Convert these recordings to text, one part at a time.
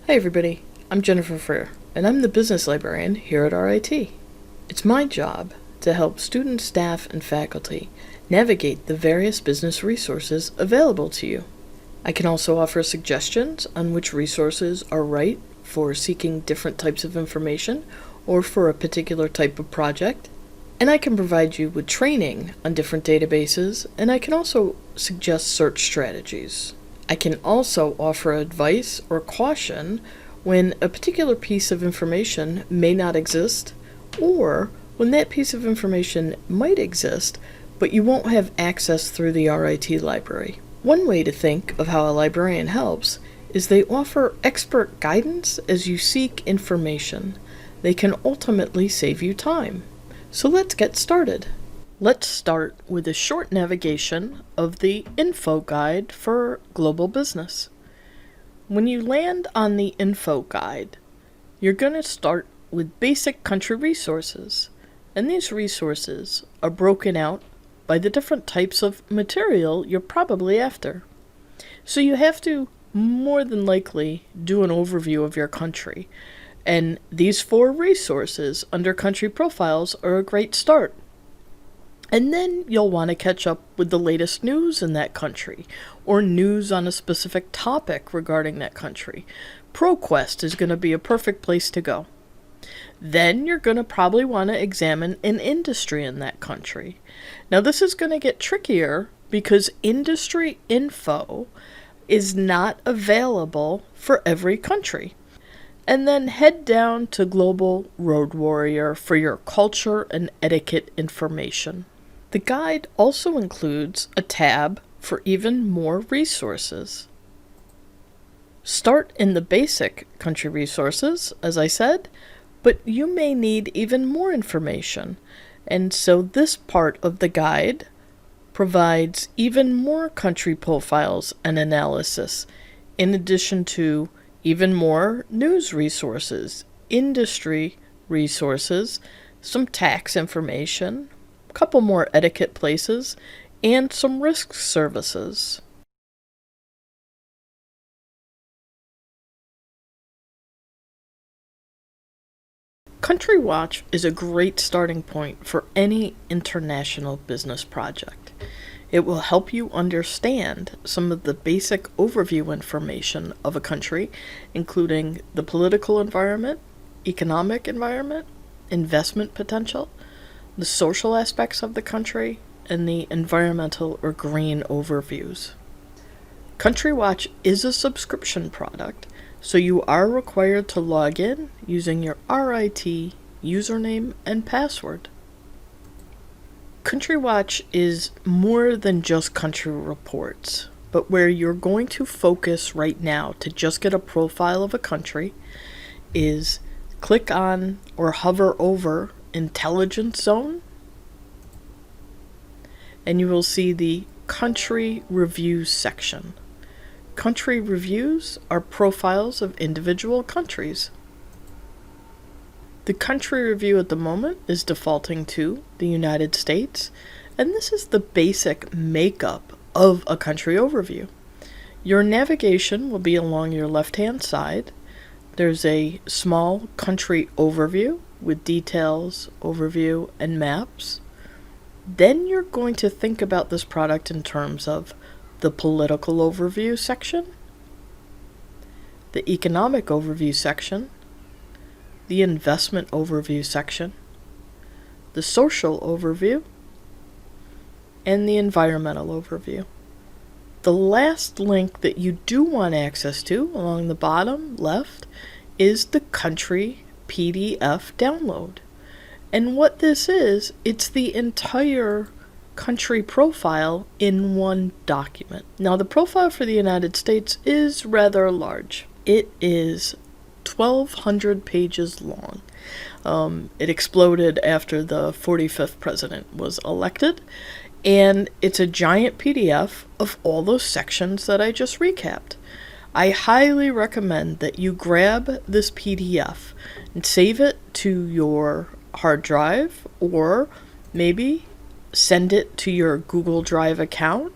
Hi everybody, I'm Jennifer Freer, and I'm the business librarian here at RIT. It's my job to help students, staff, and faculty navigate the various business resources available to you. I can also offer suggestions on which resources are right for seeking different types of information or for a particular type of project. And I can provide you with training on different databases, and I can also suggest search strategies. I can also offer advice or caution when a particular piece of information may not exist, or when that piece of information might exist, but you won't have access through the RIT library. One way to think of how a librarian helps is they offer expert guidance as you seek information. They can ultimately save you time. So let's get started. Let's start with a short navigation of the InfoGuide for global business. When you land on the InfoGuide, you're going to start with basic country resources, and these resources are broken out by the different types of material you're probably after. So you have to more than likely do an overview of your country, and these 4 resources under country profiles are a great start. And then you'll want to catch up with the latest news in that country, or news on a specific topic regarding that country. ProQuest is going to be a perfect place to go. Then you're going to probably want to examine an industry in that country. Now this is going to get trickier because industry info is not available for every country. And then head down to Global Road Warrior for your culture and etiquette information. The guide also includes a tab for even more resources. Start in the basic country resources, as I said, but you may need even more information. And so this part of the guide provides even more country profiles and analysis, in addition to even more news resources, industry resources, some tax information, a couple more etiquette places, and some risk services. CountryWatch is a great starting point for any international business project. It will help you understand some of the basic overview information of a country, including the political environment, economic environment, investment potential, the social aspects of the country, and the environmental or green overviews. CountryWatch is a subscription product, so you are required to log in using your RIT username and password. CountryWatch is more than just country reports, but where you're going to focus right now to just get a profile of a country is click on or hover over Intelligence Zone, and you will see the Country Reviews section. Country reviews are profiles of individual countries. The country review at the moment is defaulting to the United States, and this is the basic makeup of a country overview. Your navigation will be along your left-hand side. There's a small country overview with details, overview, and maps. Then you're going to think about this product in terms of the political overview section, the economic overview section, the investment overview section, the social overview, and the environmental overview. The last link that you do want access to along the bottom left is the country PDF download. And what this is, it's the entire country profile in one document. Now the profile for the United States is rather large. It is 1,200 pages long. It exploded after the 45th president was elected, and it's a giant PDF of all those sections that I just recapped. I highly recommend that you grab this PDF and save it to your hard drive, or maybe send it to your Google Drive account,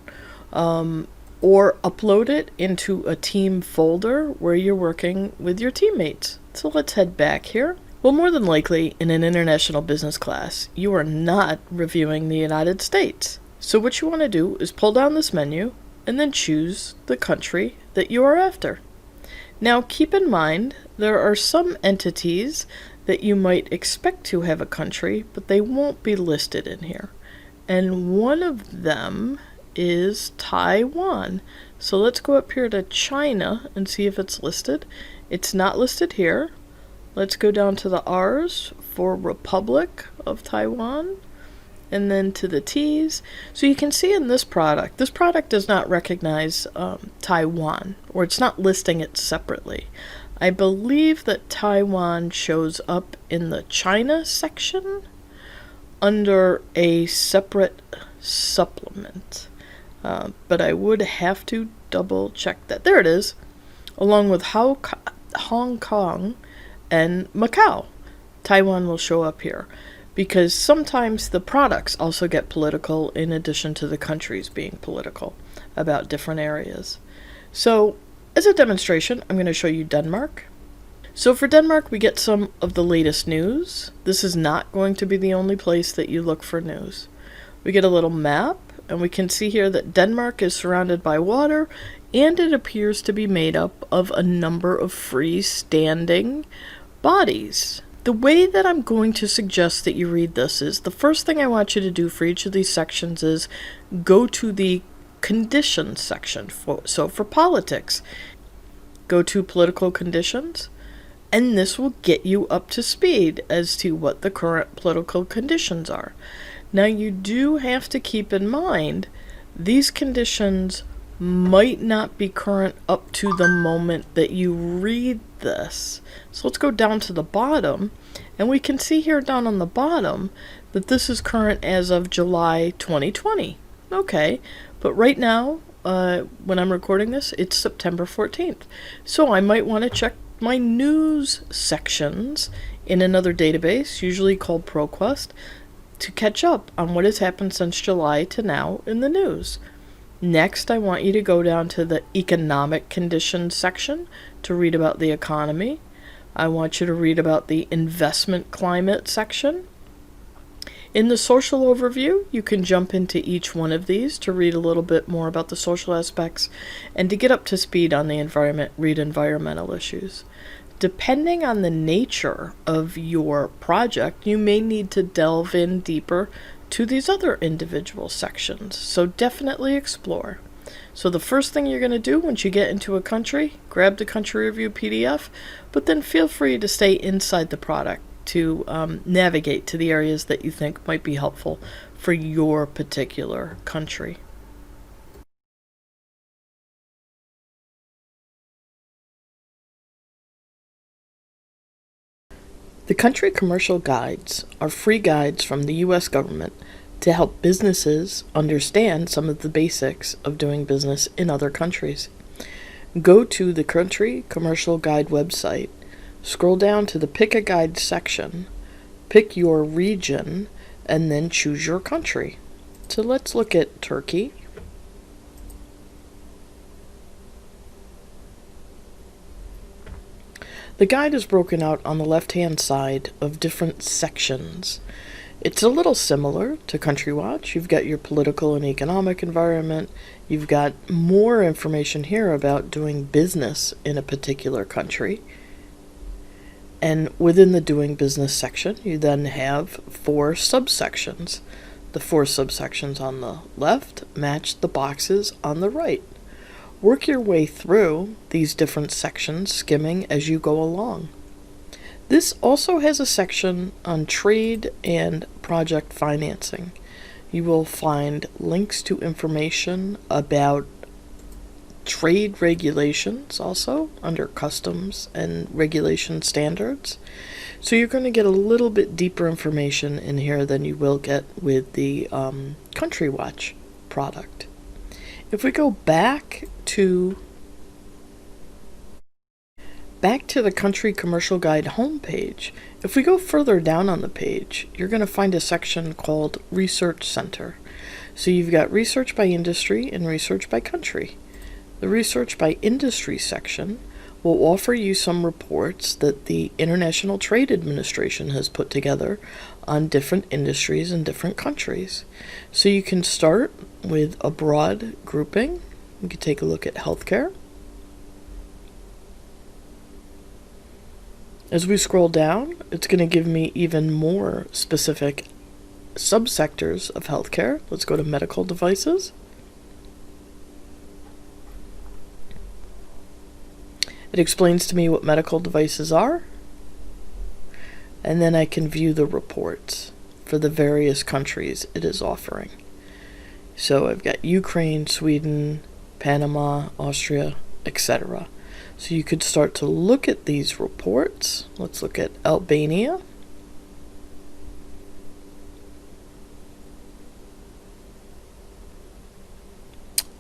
or upload it into a team folder where you're working with your teammates. So let's head back here. Well, more than likely, in an international business class, you are not reviewing the United States. So what you want to do is pull down this menu and then choose the country that you are after. Now, keep in mind, there are some entities that you might expect to have a country, but they won't be listed in here. And one of them is Taiwan. So let's go up here to China and see if it's listed. It's not listed here. Let's go down to the R's for Republic of Taiwan, and then to the T's. So you can see in this product does not recognize Taiwan, or it's not listing it separately. I believe that Taiwan shows up in the China section under a separate supplement. But I would have to double check that. There it is, along with Hong Kong and Macau. Taiwan will show up here because sometimes the products also get political in addition to the countries being political about different areas. So as a demonstration, I'm going to show you Denmark. So for Denmark, we get some of the latest news. This is not going to be the only place that you look for news. We get a little map, and we can see here that Denmark is surrounded by water, and it appears to be made up of a number of freestanding bodies. The way that I'm going to suggest that you read this is, the first thing I want you to do for each of these sections is go to the conditions section. So for politics, go to political conditions, and this will get you up to speed as to what the current political conditions are. Now, you do have to keep in mind these conditions might not be current up to the moment that you read this. So let's go down to the bottom, and we can see here down on the bottom that this is current as of July 2020. Okay, but right now, when I'm recording this, it's September 14th. So I might want to check my news sections in another database, usually called ProQuest, to catch up on what has happened since July to now in the news. Next, I want you to go down to the economic conditions section to read about the economy. I want you to read about the investment climate section. In the social overview, you can jump into each one of these to read a little bit more about the social aspects and to get up to speed on the environment, read environmental issues. Depending on the nature of your project, you may need to delve in deeper to these other individual sections, so definitely explore. So the first thing you're going to do once you get into a country, grab the country review PDF, but then feel free to stay inside the product to navigate to the areas that you think might be helpful for your particular country. The country commercial guides are free guides from the U.S. government to help businesses understand some of the basics of doing business in other countries. Go to the Country Commercial Guide website, scroll down to the Pick a Guide section, pick your region, and then choose your country. So let's look at Turkey. The guide is broken out on the left-hand side of different sections. It's a little similar to CountryWatch. You've got your political and economic environment. You've got more information here about doing business in a particular country. And within the doing business section, you then have 4 subsections. The 4 subsections on the left match the boxes on the right. Work your way through these different sections, skimming as you go along. This also has a section on trade and project financing. You will find links to information about trade regulations also under customs and regulation standards. So you're going to get a little bit deeper information in here than you will get with the CountryWatch product. If we go back to the Country Commercial Guide homepage, if we go further down on the page, you're going to find a section called Research Center. So you've got research by industry and research by country. The Research by Industry section will offer you some reports that the International Trade Administration has put together on different industries in different countries. So you can start with a broad grouping. We could take a look at healthcare. As we scroll down, it's going to give me even more specific subsectors of healthcare. Let's go to medical devices. It explains to me what medical devices are, and then I can view the reports for the various countries it is offering. So I've got Ukraine, Sweden, Panama, Austria, etc. So you could start to look at these reports. Let's look at Albania.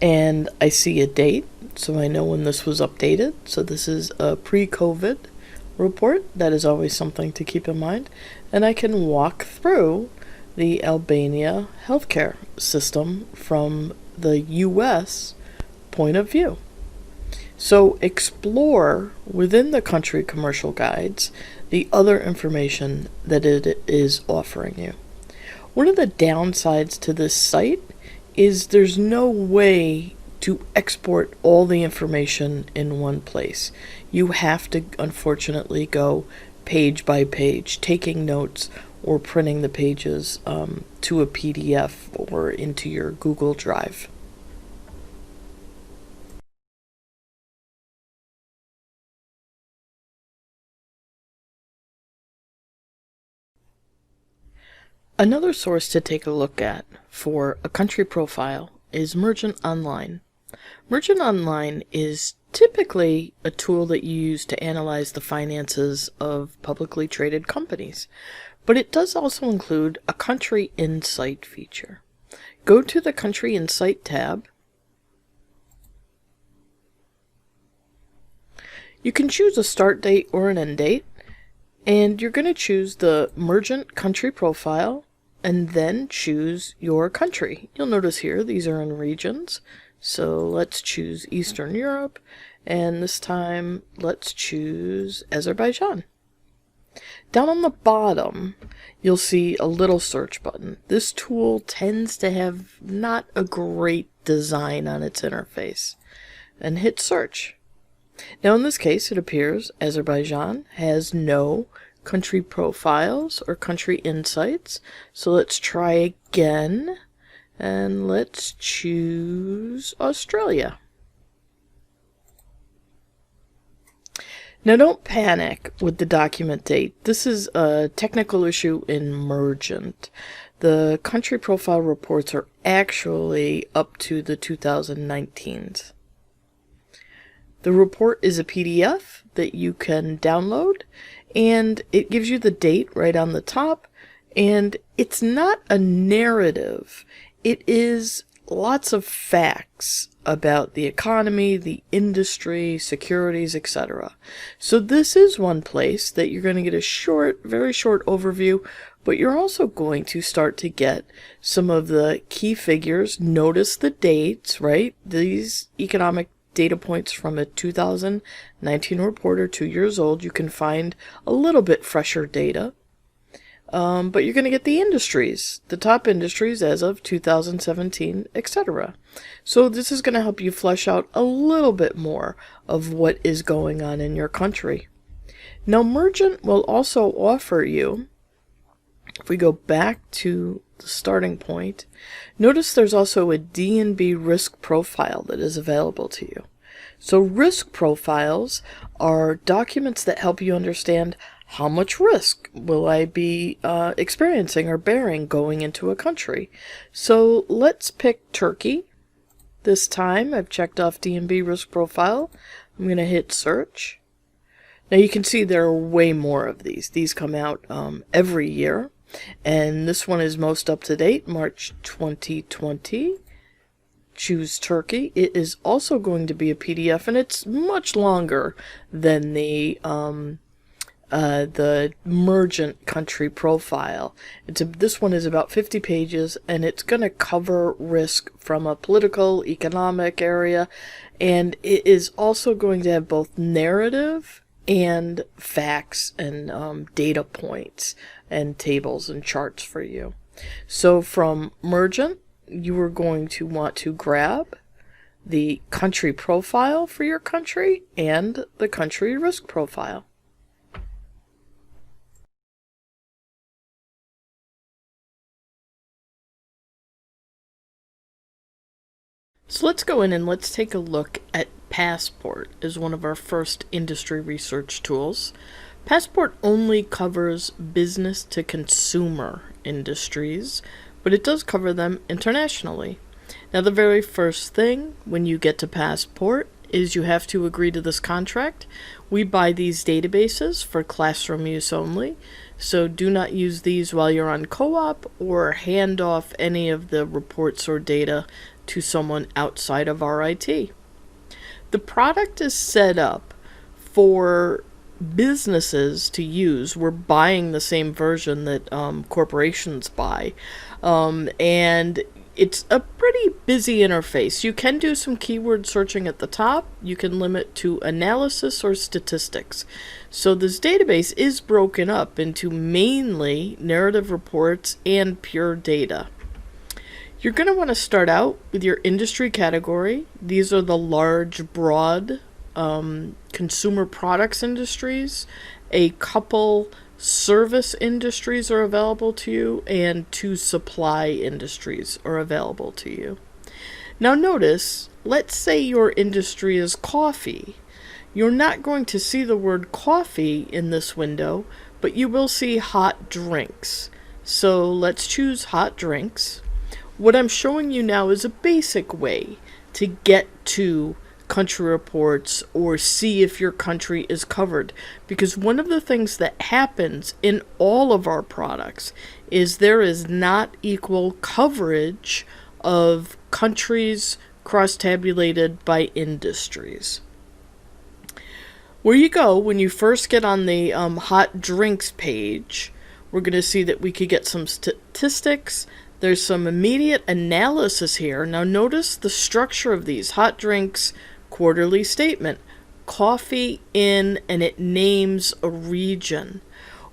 And I see a date, so I know when this was updated. So this is a pre-COVID report. That is always something to keep in mind. And I can walk through the Albania healthcare system from the US point of view. So explore within the country commercial guides the other information that it is offering you. One of the downsides to this site is there's no way to export all the information in one place. You have to, unfortunately, go page by page, taking notes or printing the pages to a PDF or into your Google Drive. Another source to take a look at for a country profile is Mergent Online. Mergent Online is typically a tool that you use to analyze the finances of publicly traded companies, but it does also include a Country Insight feature. Go to the Country Insight tab. You can choose a start date or an end date, and you're going to choose the Mergent Country Profile and then choose your country. You'll notice here these are in regions. So let's choose Eastern Europe, and this time let's choose Azerbaijan. Down on the bottom, you'll see a little search button. This tool tends to have not a great design on its interface. And hit search. Now in this case, it appears Azerbaijan has no country profiles or country insights. So let's try again. And let's choose Australia. Now don't panic with the document date. This is a technical issue in Mergent. The country profile reports are actually up to the 2019s. The report is a PDF that you can download, and it gives you the date right on the top, and it's not a narrative. It is lots of facts about the economy, the industry, securities, etc. So this is one place that you're going to get a short, very short overview, but you're also going to start to get some of the key figures. Notice the dates, right? These economic data points from a 2019 report are 2 years old. You can find a little bit fresher data. But you're going to get the industries, the top industries as of 2017, etc. So this is going to help you flesh out a little bit more of what is going on in your country. Now, Mergent will also offer you, if we go back to the starting point, notice there's also a D&B risk profile that is available to you. So risk profiles are documents that help you understand how much risk will I be experiencing or bearing going into a country. So let's pick Turkey. This time I've checked off D&B risk profile. I'm going to hit search. Now you can see there are way more of these. These come out every year. And this one is most up to date, March 2020. Choose Turkey. It is also going to be a PDF, and it's much longer than the the Mergent country profile. This one is about 50 pages, and it's going to cover risk from a political, economic area, and it is also going to have both narrative and facts and data points and tables and charts for you. So from Mergent, you are going to want to grab the country profile for your country and the country risk profile. So let's go in and let's take a look at Passport as one of our first industry research tools. Passport only covers business to consumer industries, but it does cover them internationally. Now, the very first thing when you get to Passport is you have to agree to this contract. We buy these databases for classroom use only, so do not use these while you're on co-op or hand off any of the reports or data to someone outside of RIT. The product is set up for businesses to use. We're buying the same version that corporations buy, and it's a pretty busy interface. You can do some keyword searching at the top. You can limit to analysis or statistics. So this database is broken up into mainly narrative reports and pure data. You're going to want to start out with your industry category. These are the large, broad consumer products industries. A couple service industries are available to you, and 2 supply industries are available to you. Now notice, let's say your industry is coffee. You're not going to see the word coffee in this window, but you will see hot drinks. So let's choose hot drinks. What I'm showing you now is a basic way to get to country reports or see if your country is covered, because one of the things that happens in all of our products is there is not equal coverage of countries cross-tabulated by industries. Where you go when you first get on the hot drinks page, we're going to see that we could get some statistics. There's some immediate analysis here. Now notice the structure of these. Hot drinks, quarterly statement, coffee in, and it names a region.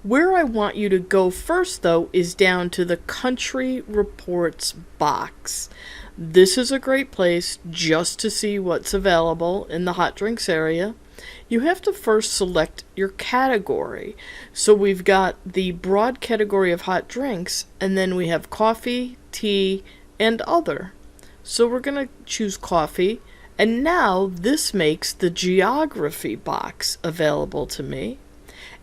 Where I want you to go first, though, is down to the country reports box. This is a great place just to see what's available in the hot drinks area. You have to first select your category. So we've got the broad category of hot drinks, and then we have coffee, tea, and other. So we're going to choose coffee, and now this makes the geography box available to me.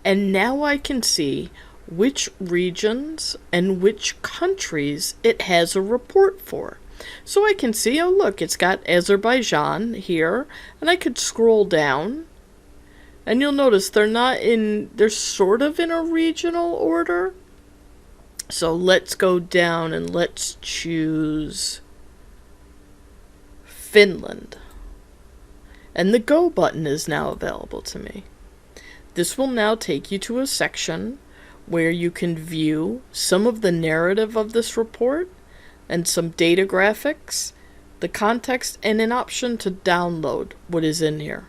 And now I can see which regions and which countries it has a report for. So I can see, oh look, it's got Azerbaijan here, and I could scroll down, and you'll notice they're sort of in a regional order. So let's go down and let's choose Finland. And the Go button is now available to me. This will now take you to a section where you can view some of the narrative of this report and some data graphics, the context, and an option to download what is in here.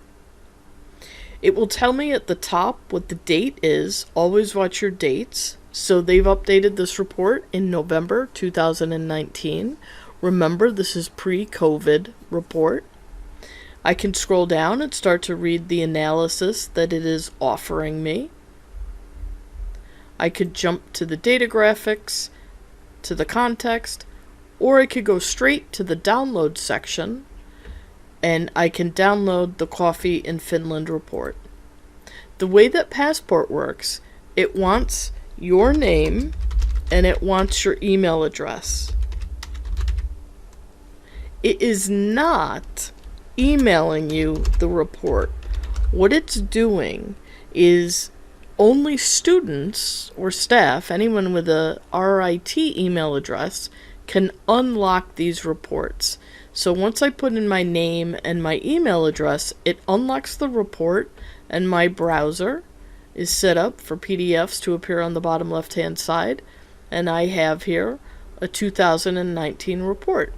It will tell me at the top what the date is. Always watch your dates. So they've updated this report in November 2019. Remember, this is pre-COVID report. I can scroll down and start to read the analysis that it is offering me. I could jump to the data graphics, to the context, or I could go straight to the download section, and I can download the Coffee in Finland report. The way that Passport works, it wants your name and it wants your email address. It is not emailing you the report. What it's doing is only students or staff, anyone with a RIT email address, can unlock these reports. So once I put in my name and my email address, it unlocks the report in my browser, is set up for PDFs to appear on the bottom left-hand side, and I have here a 2019 report.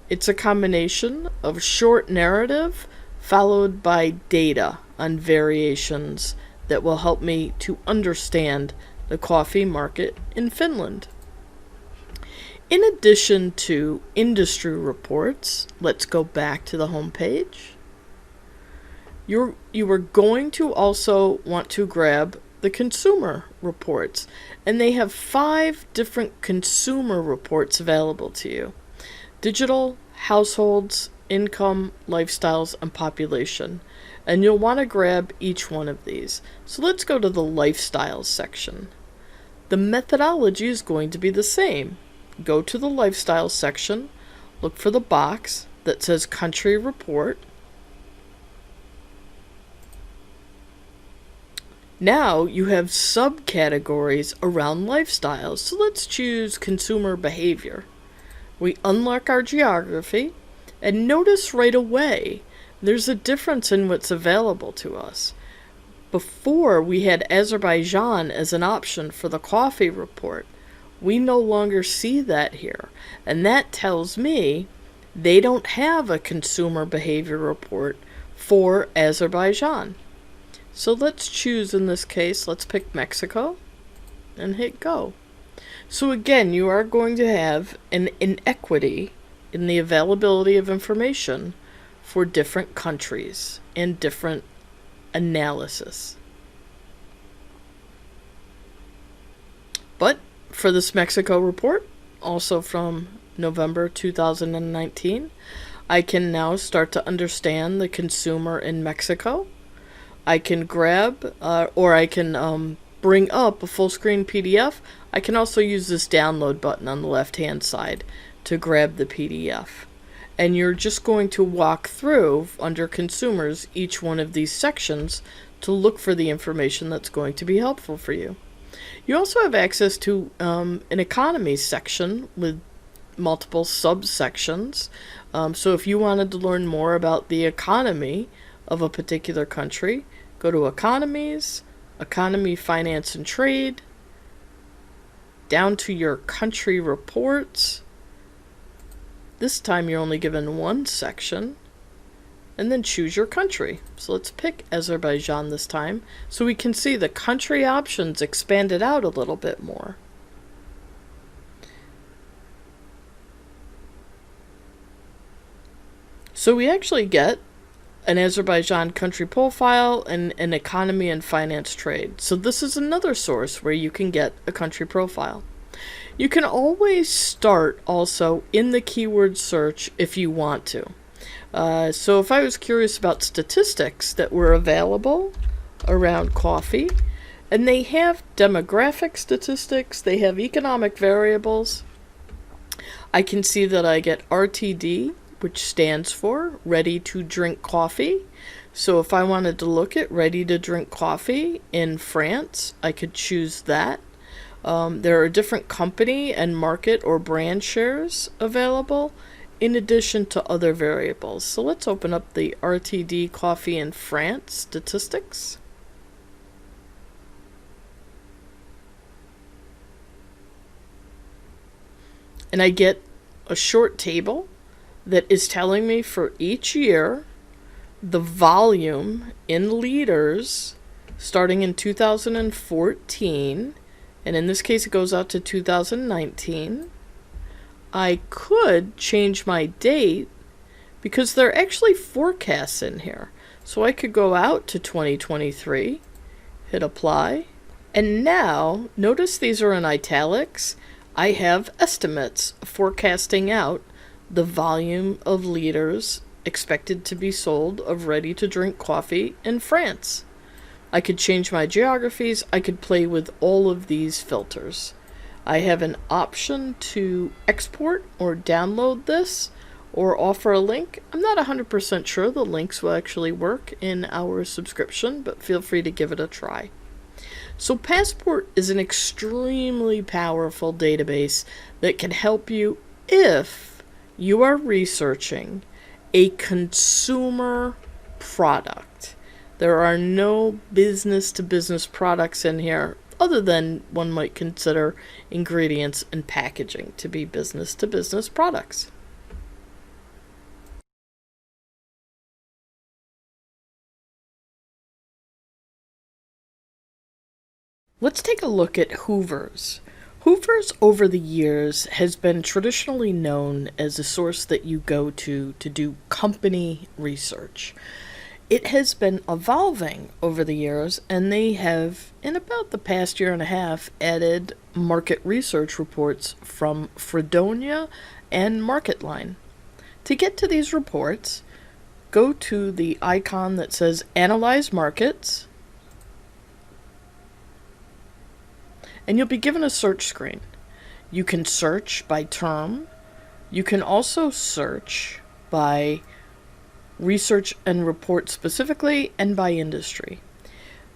It's a combination of short narrative followed by data on variations that will help me to understand the coffee market in Finland. In addition to industry reports, let's go back to the home page. You are going to also want to grab the consumer reports, and they have 5 different consumer reports available to you: digital, households, income, lifestyles, and population. And you'll want to grab each one of these. So let's go to the lifestyles section. The methodology is going to be the same. Go to the lifestyles section, look for the box that says country report. Now you have subcategories around lifestyles. So let's choose consumer behavior. We unlock our geography, and notice right away there's a difference in what's available to us. Before, we had Azerbaijan as an option for the coffee report. We no longer see that here, and that tells me they don't have a consumer behavior report for Azerbaijan. So let's choose, in this case, let's pick Mexico and hit go. So again, you are going to have an inequity in the availability of information for different countries and different analysis. But for this Mexico report, also from November 2019, I can now start to understand the consumer in Mexico. I can grab or I can bring up a full screen PDF. I can also use this download button on the left hand side to grab the PDF. And you're just going to walk through, under consumers, each one of these sections to look for the information that's going to be helpful for you. You also have access to an economy section with multiple subsections. So if you wanted to learn more about the economy of a particular country, go to economies, economy, finance, and trade, down to your country reports. This time you're only given one section, and then choose your country. So let's pick Azerbaijan this time, so we can see the country options expanded out a little bit more. So we actually get an Azerbaijan country profile and an economy and finance trade. So this is another source where you can get a country profile. You can always start also in the keyword search if you want to. So if I was curious about statistics that were available around coffee, and they have demographic statistics, they have economic variables, I can see that I get RTD, which stands for ready to drink coffee. So if I wanted to look at ready to drink coffee in France, I could choose that. There are different company and market or brand shares available in addition to other variables. So let's open up the RTD coffee in France statistics. And I get a short table that is telling me for each year the volume in liters starting in 2014, and in this case it goes out to 2019. I could change my date because there are actually forecasts in here. So I could go out to 2023, hit apply, and now notice these are in italics. I have estimates forecasting out the volume of liters expected to be sold of ready-to-drink coffee in France. I could change my geographies. I could play with all of these filters. I have an option to export or download this or offer a link. I'm not 100% sure the links will actually work in our subscription, but feel free to give it a try. So Passport is an extremely powerful database that can help you if you are researching a consumer product. There are no business-to-business products in here, other than one might consider ingredients and packaging to be business-to-business products. Let's take a look at Hoovers. Hoovers over the years has been traditionally known as a source that you go to do company research. It has been evolving over the years, and they have, in about the past year and a half, added market research reports from Fredonia and MarketLine. To get to these reports, go to the icon that says Analyze Markets, and you'll be given a search screen. You can search by term. You can also search by research and report specifically and by industry.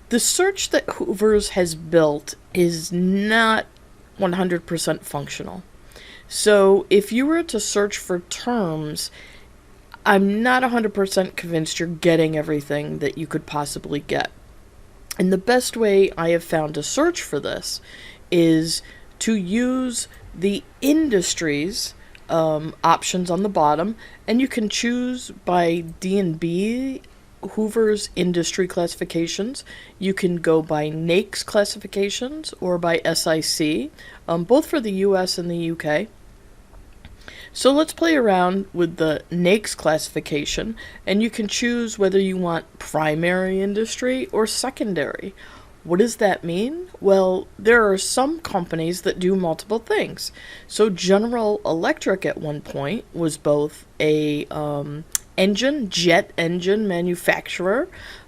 The search that Hoovers has built is not 100% functional. So if you were to search for terms, I'm not 100% convinced you're getting everything that you could possibly get. And the best way I have found to search for this is to use the industries options on the bottom, and you can choose by D&B, Hoover's industry classifications. You can go by NAICS classifications or by SIC, both for the US and the UK. So let's play around with the NAICS classification, and you can choose whether you want primary industry or secondary. What does that mean? Well, there are some companies that do multiple things. So General Electric at one point was both a jet engine manufacturer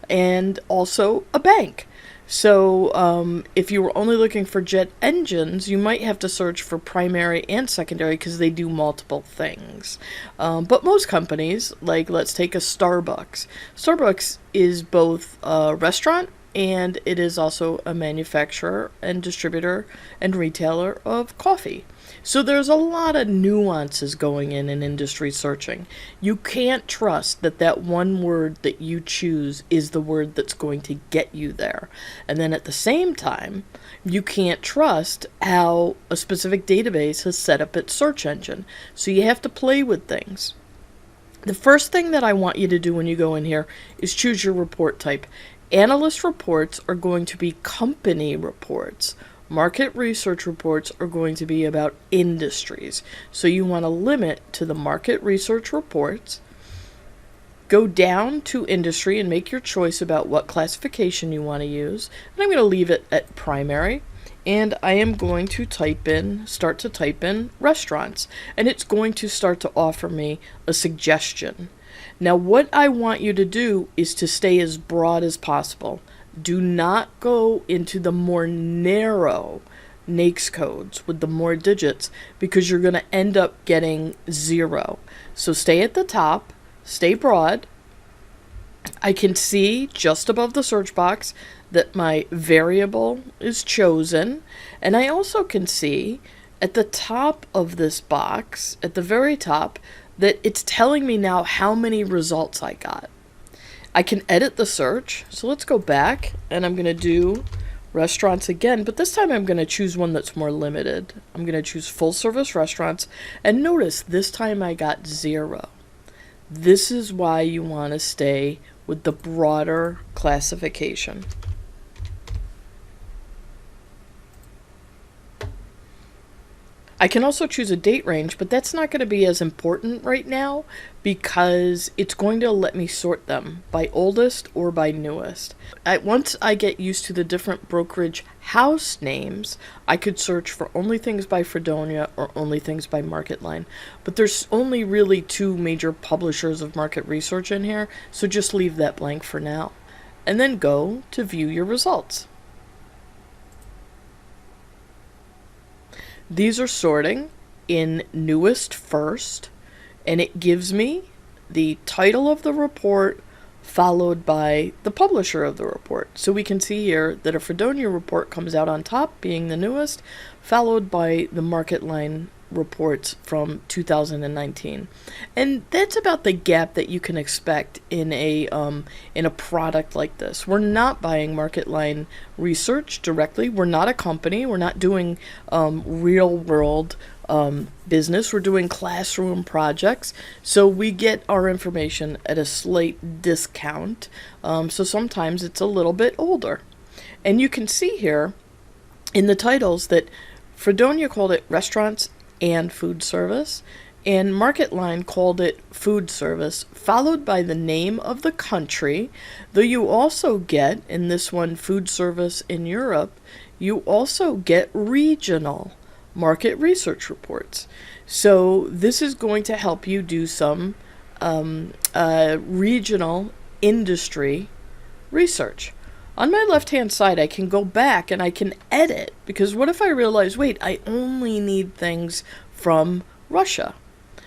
and also a bank. So if you were only looking for jet engines, you might have to search for primary and secondary because they do multiple things. But most companies, like let's take a Starbucks. Starbucks is both a restaurant and it is also a manufacturer and distributor and retailer of coffee. So there's a lot of nuances going in industry searching. You can't trust that that one word that you choose is the word that's going to get you there. And then at the same time, you can't trust how a specific database has set up its search engine. So you have to play with things. The first thing that I want you to do when you go in here is choose your report type. Analyst reports are going to be company reports. Market research reports are going to be about industries. So you want to limit to the market research reports. Go down to industry and make your choice about what classification you want to use. And I'm going to leave it at primary. And I am going to start to type in restaurants. And it's going to start to offer me a suggestion. Now, what I want you to do is to stay as broad as possible. Do not go into the more narrow NAICS codes with the more digits because you're going to end up getting 0. So stay at the top, stay broad. I can see just above the search box that my variable is chosen, and I also can see at the top of this box, at the very top, that it's telling me now how many results I got. I can edit the search, so let's go back, and I'm going to do restaurants again, but this time I'm going to choose one that's more limited. I'm going to choose full service restaurants, and notice this time I got 0. This is why you want to stay with the broader classification. I can also choose a date range, but that's not going to be as important right now because it's going to let me sort them by oldest or by newest. Once I get used to the different brokerage house names, I could search for only things by Fredonia or only things by MarketLine. But there's only really 2 major publishers of market research in here, so just leave that blank for now. And then go to view your results. These are sorting in newest first, and it gives me the title of the report followed by the publisher of the report. So we can see here that a Fredonia report comes out on top, being the newest, followed by the MarketLine reports from 2019. And that's about the gap that you can expect in a product like this. We're not buying market line research directly. We're not a company. We're not doing real world business. We're doing classroom projects. So we get our information at a slight discount. So sometimes it's a little bit older. And you can see here in the titles that Fredonia called it restaurants and food service, and MarketLine called it food service, followed by the name of the country, though you also get, in this one, food service in Europe, you also get regional market research reports. So this is going to help you do some regional industry research. On my left-hand side, I can go back and I can edit, because what if I realize, wait, I only need things from Russia?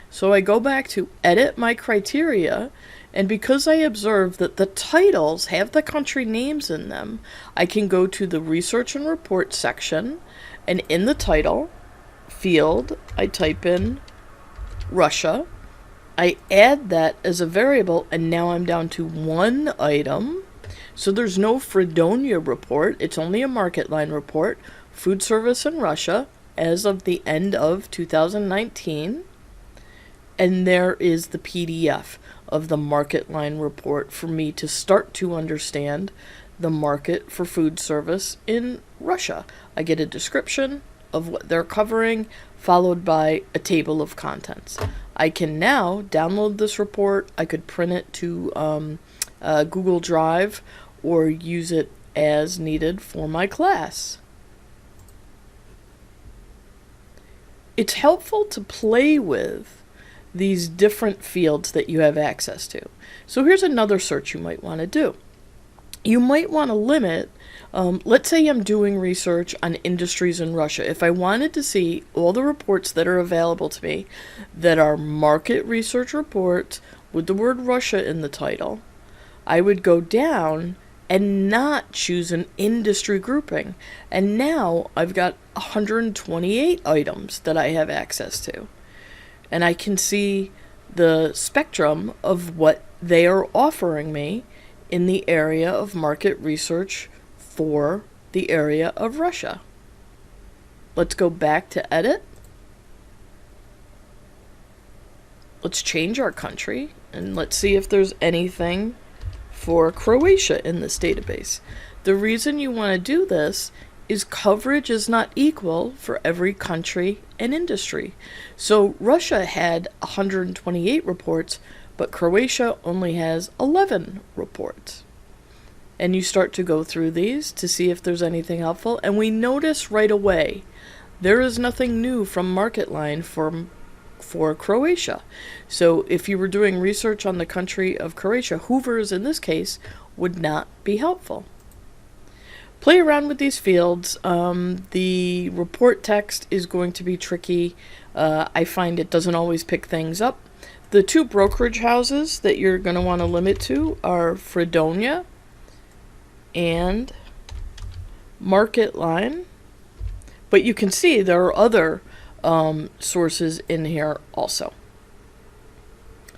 So I go back to edit my criteria, and because I observe that the titles have the country names in them, I can go to the research and report section, and in the title field, I type in Russia. I add that as a variable, and now I'm down to one item. So there's no Fredonia report, it's only a MarketLine report, food service in Russia, as of the end of 2019. And there is the PDF of the MarketLine report for me to start to understand the market for food service in Russia. I get a description of what they're covering, followed by a table of contents. I can now download this report. I could print it to Google Drive, or use it as needed for my class. It's helpful to play with these different fields that you have access to. So here's another search you might want to do. You might want to limit, let's say I'm doing research on industries in Russia. If I wanted to see all the reports that are available to me that are market research reports with the word Russia in the title, I would go down and not choose an industry grouping. And now I've got 128 items that I have access to. And I can see the spectrum of what they are offering me in the area of market research for the area of Russia. Let's go back to edit. Let's change our country, and let's see if there's anything for Croatia in this database. The reason you want to do this is coverage is not equal for every country and industry. So Russia had 128 reports, but Croatia only has 11 reports. And you start to go through these to see if there's anything helpful, and we notice right away there is nothing new from MarketLine for Croatia. So if you were doing research on the country of Croatia, Hoovers in this case would not be helpful. Play around with these fields. The report text is going to be tricky. I find it doesn't always pick things up. The two brokerage houses that you're going to want to limit to are Fredonia and MarketLine. But you can see there are other sources in here also.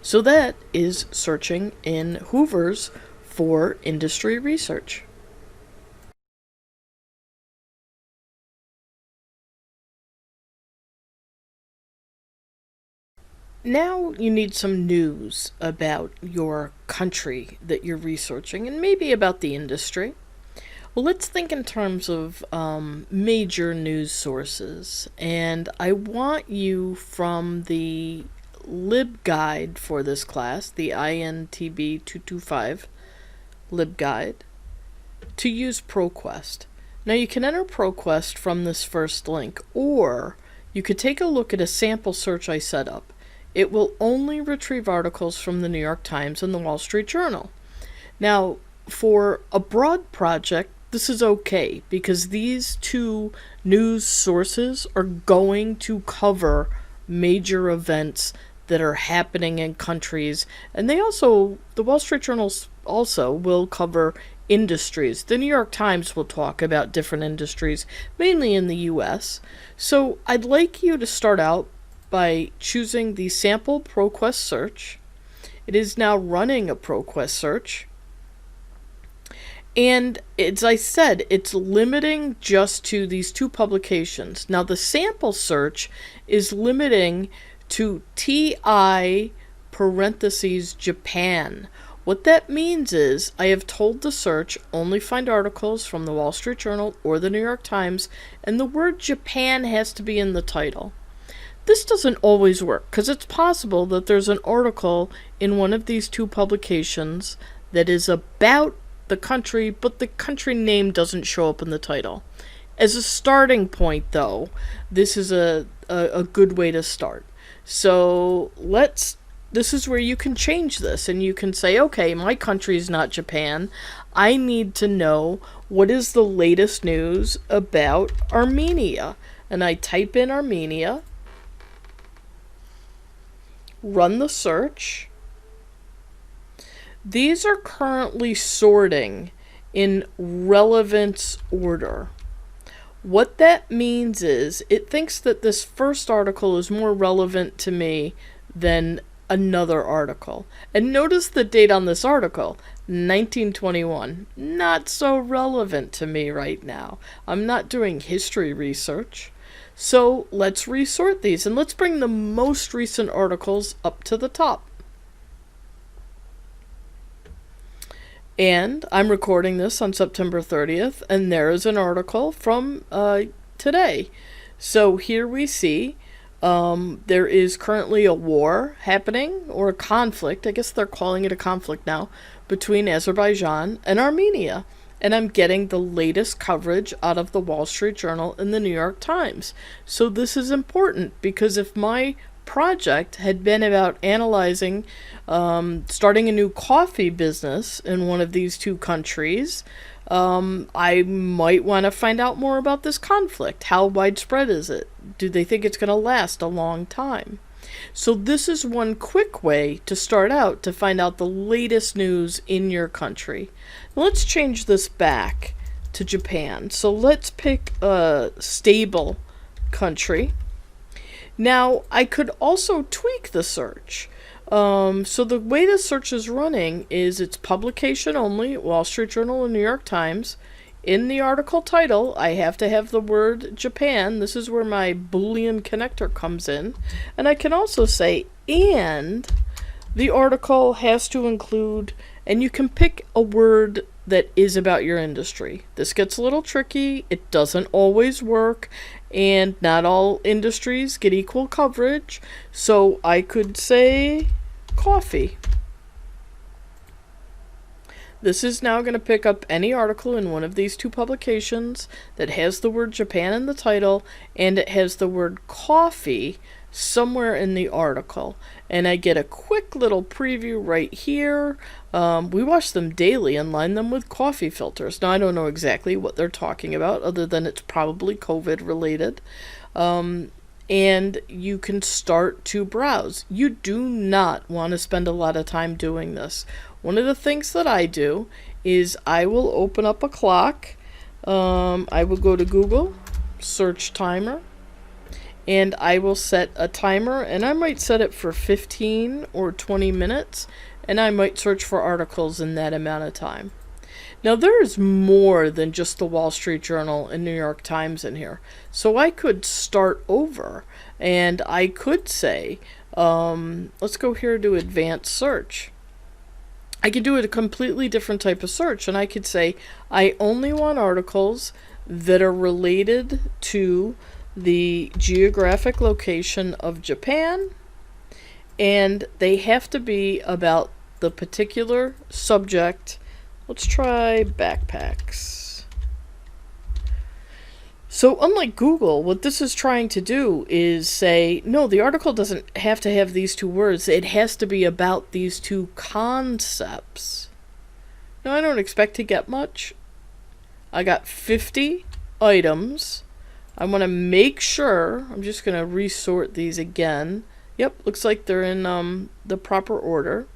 So that is searching in Hoovers for industry research. Now you need some news about your country that you're researching, and maybe about the industry. Well, let's think in terms of major news sources, and I want you, from the LibGuide for this class, the INTB 225 LibGuide, to use ProQuest. Now you can enter ProQuest from this first link, or you could take a look at a sample search I set up. It will only retrieve articles from the New York Times and the Wall Street Journal. Now, for a broad project, this is okay, because these two news sources are going to cover major events that are happening in countries, and the Wall Street Journal also will cover industries. The New York Times will talk about different industries, mainly in the US. So I'd like you to start out by choosing the sample ProQuest search. It is now running a ProQuest search. And as I said, it's limiting just to these 2 publications. Now the sample search is limiting to TI parentheses Japan. What that means is I have told the search only find articles from the Wall Street Journal or the New York Times, and the word Japan has to be in the title. This doesn't always work because it's possible that there's an article in one of these 2 publications that is about the country, but the country name doesn't show up in the title. As a starting point, though, this is a good way to start. So this is where you can change this, and you can say, okay, my country is not Japan. I need to know what is the latest news about Armenia. And I type in Armenia, run the search. These are currently sorting in relevance order. What that means is it thinks that this first article is more relevant to me than another article. And notice the date on this article, 1921. Not so relevant to me right now. I'm not doing history research. So let's resort these, and let's bring the most recent articles up to the top. And I'm recording this on September 30th, and there is an article from today. So here we see there is currently a war happening, or a conflict, I guess they're calling it a conflict now, between Azerbaijan and Armenia. And I'm getting the latest coverage out of the Wall Street Journal and the New York Times. So this is important, because if my project had been about analyzing starting a new coffee business in one of these 2 countries, I might want to find out more about this conflict. How widespread is it? Do they think it's going to last a long time? So this is one quick way to start out to find out the latest news in your country. Now let's change this back to Japan. So let's pick a stable country. Now, I could also tweak the search. So the way the search is running is it's publication only, Wall Street Journal and New York Times. In the article title, I have to have the word Japan. This is where my Boolean connector comes in. And I can also say, and the article has to include, and you can pick a word that is about your industry. This gets a little tricky. It doesn't always work, and not all industries get equal coverage. So I could say coffee. This is now going to pick up any article in one of these 2 publications that has the word Japan in the title, and it has the word coffee somewhere in the article. And I get a quick little preview right here. We wash them daily and line them with coffee filters. Now, I don't know exactly what they're talking about, other than it's probably COVID related. And you can start to browse. You do not want to spend a lot of time doing this. One of the things that I do is I will open up a clock. I will go to Google, search timer, and I will set a timer, and I might set it for 15 or 20 minutes, and I might search for articles in that amount of time. Now, there is more than just the Wall Street Journal and New York Times in here. So I could start over, and I could say, let's go here to advanced search. I could do a completely different type of search, and I could say, I only want articles that are related to the geographic location of Japan, and they have to be about the particular subject. Let's try backpacks. So unlike Google, what this is trying to do is say, no, the article doesn't have to have these 2 words. It has to be about these 2 concepts. Now, I don't expect to get much. I got 50 items. I want to make sure, I'm just going to resort these again. Yep, looks like they're in the proper order.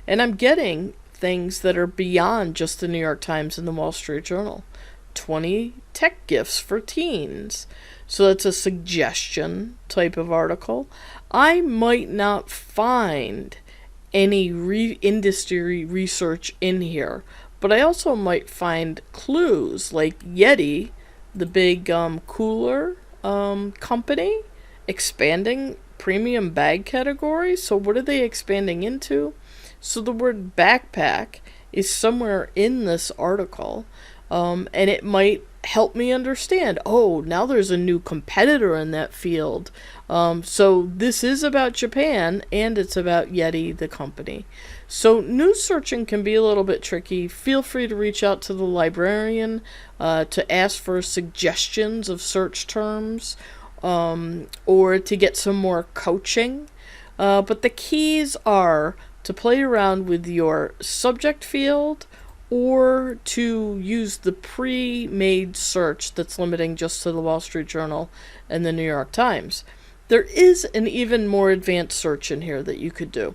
And I'm getting things that are beyond just the New York Times and the Wall Street Journal. 20 tech gifts for teens. So that's a suggestion type of article. I might not find any industry research in here, but I also might find clues like Yeti, the big cooler company, expanding premium bag category. So what are they expanding into? So the word backpack is somewhere in this article, and it might help me understand, oh, now there's a new competitor in that field. So this is about Japan, and it's about Yeti, the company. So news searching can be a little bit tricky. Feel free to reach out to the librarian to ask for suggestions of search terms, or to get some more coaching. But the keys are to play around with your subject field, or to use the pre-made search that's limiting just to the Wall Street Journal and the New York Times. There is an even more advanced search in here that you could do,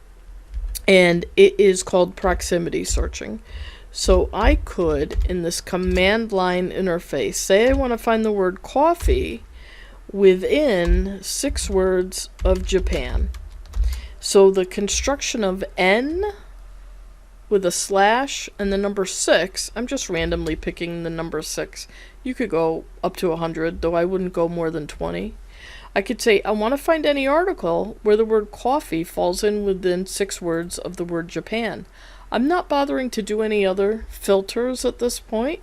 and it is called proximity searching. So I could, in this command line interface, say I want to find the word coffee within 6 words of Japan. So the construction of N with a slash and the number 6, I'm just randomly picking the number 6. You could go up to 100, though I wouldn't go more than 20. I could say I want to find any article where the word coffee falls in within 6 words of the word Japan. I'm not bothering to do any other filters at this point,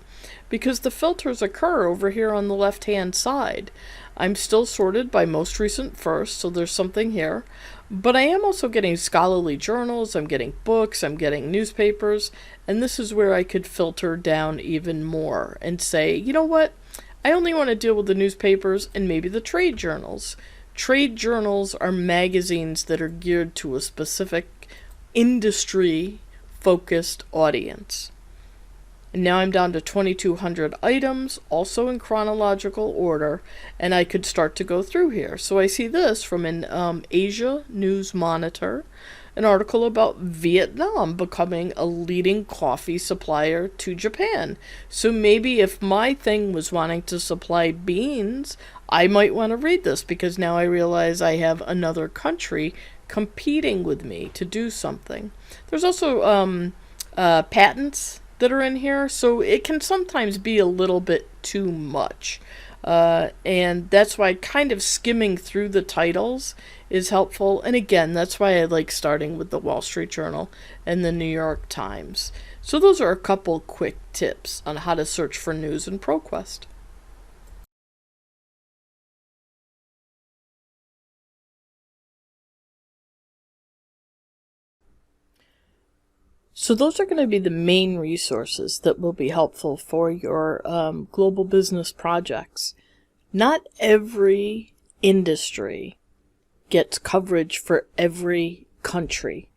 because the filters occur over here on the left-hand side. I'm still sorted by most recent first, so there's something here. But I am also getting scholarly journals, I'm getting books, I'm getting newspapers, and this is where I could filter down even more and say, you know what? I only want to deal with the newspapers and maybe the trade journals. Trade journals are magazines that are geared to a specific industry-focused audience. And now I'm down to 2,200 items, also in chronological order, and I could start to go through here. So I see this from an Asia News Monitor, an article about Vietnam becoming a leading coffee supplier to Japan. So maybe if my thing was wanting to supply beans, I might want to read this, because now I realize I have another country competing with me to do something. There's also patents that are in here, so it can sometimes be a little bit too much. And that's why kind of skimming through the titles is helpful. And again, that's why I like starting with the Wall Street Journal and the New York Times. So those are a couple quick tips on how to search for news in ProQuest. So those are going to be the main resources that will be helpful for your global business projects. Not every industry gets coverage for every country.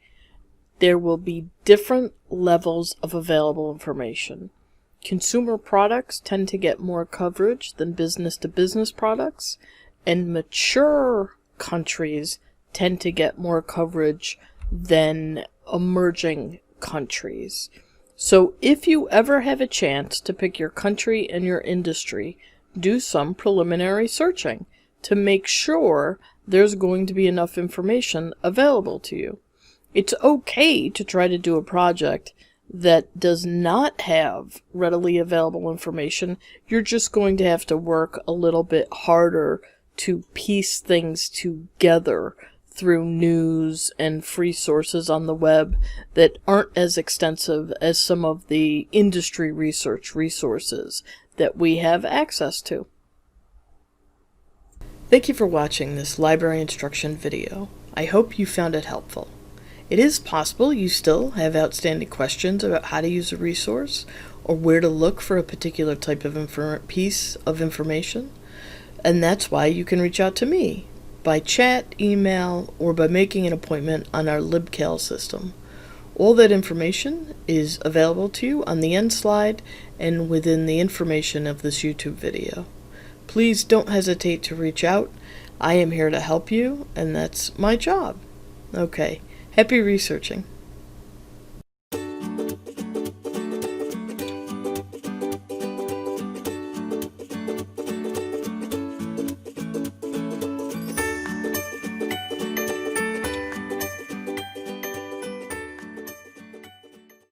There will be different levels of available information. Consumer products tend to get more coverage than business-to-business products, and mature countries tend to get more coverage than emerging countries. So if you ever have a chance to pick your country and your industry, do some preliminary searching to make sure there's going to be enough information available to you. It's okay to try to do a project that does not have readily available information. You're just going to have to work a little bit harder to piece things together through news and free sources on the web that aren't as extensive as some of the industry research resources that we have access to. Thank you for watching this library instruction video. I hope you found it helpful. It is possible you still have outstanding questions about how to use a resource or where to look for a particular type of piece of information, and that's why you can reach out to me by chat, email, or by making an appointment on our LibCal system. All that information is available to you on the end slide and within the information of this YouTube video. Please don't hesitate to reach out. I am here to help you, and that's my job. Okay, happy researching.